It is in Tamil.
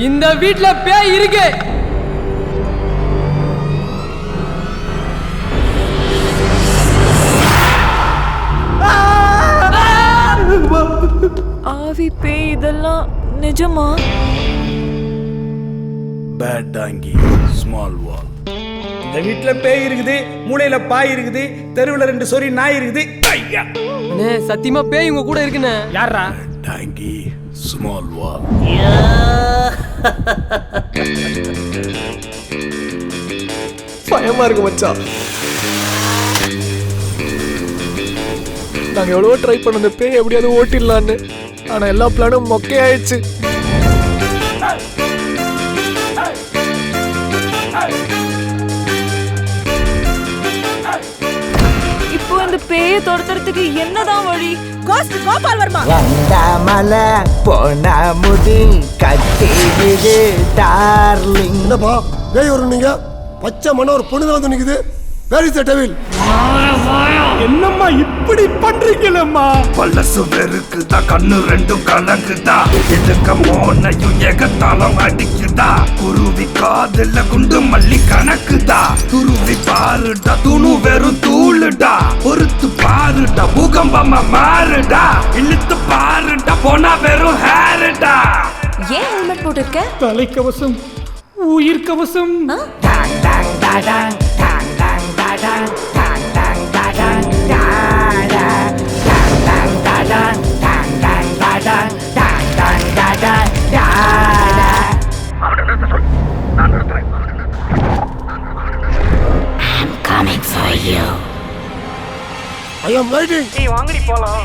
இந்த வீட்ல பேய் இருக்கு. ஆவி பேய் இதெல்லாம் நிஜமா? பேட் டாங்கி ஸ்மால் வால். இந்த வீட்டுல பேய் இருக்குது, மூளையில பாய் இருக்குது, தெருவுல 2 சொறி நாய் இருக்குது. ஐயா அண்ணே சத்தியமா பேய் உங்க கூட இருக்குண்ணே. யாரா? டாங்கி ஸ்மால் வால். பயமா இருக்கு மச்சான். நாங்க எவ்வளவோ ட்ரை பண்ண அந்த பேய் எப்படியாவது ஓட்டிடலான்னு. ஆனா எல்லா பிளானும் மொக்கையாயிடுச்சு. இப்போ இந்த பேயை துரத்துறதுக்கு என்னதான் வழி? கோஸ்ட் கோபால் வர்மா. வந்தாமல போனா முடி கட்டி விடு டார்லிங். என்னப்பா பேய் வரும் நீங்க? பச்சை மன ஒரு பொண்ணு வந்து நிக்குது. Where is the devil? என்னம்மா இப்படி பண்றீங்களம்மா? பல்லசு வெறுக்குதா, கண்ணு 2 கலங்குதா, எதுக்க மோனையும் ஏகத்தாளம் அடிக்குதா, குருவி காதுல குண்டு மல்லி கணக்குதா, துருவி பாருடா துணு வெறும் தூளுடா, பொறுத்து பாருடா பூகம்பமா மாறுடா, இழுத்து பாருடா போனா வெறும் ஹேருடா. ஏன் ஹெல்மெட் போட்டிருக்க? தலைக்கவசம், உயிர் கவசம். டாங் டாங் டாடாங் டாங் டாங் டாடாங் டாங் டாங் டாடாங் டாடா டாங் டாங் டாடாங் டாங் டாங் டாடாங் டாங் டாங் டாடாங் டாடா. I am waiting. வாங்கடி போலாம்.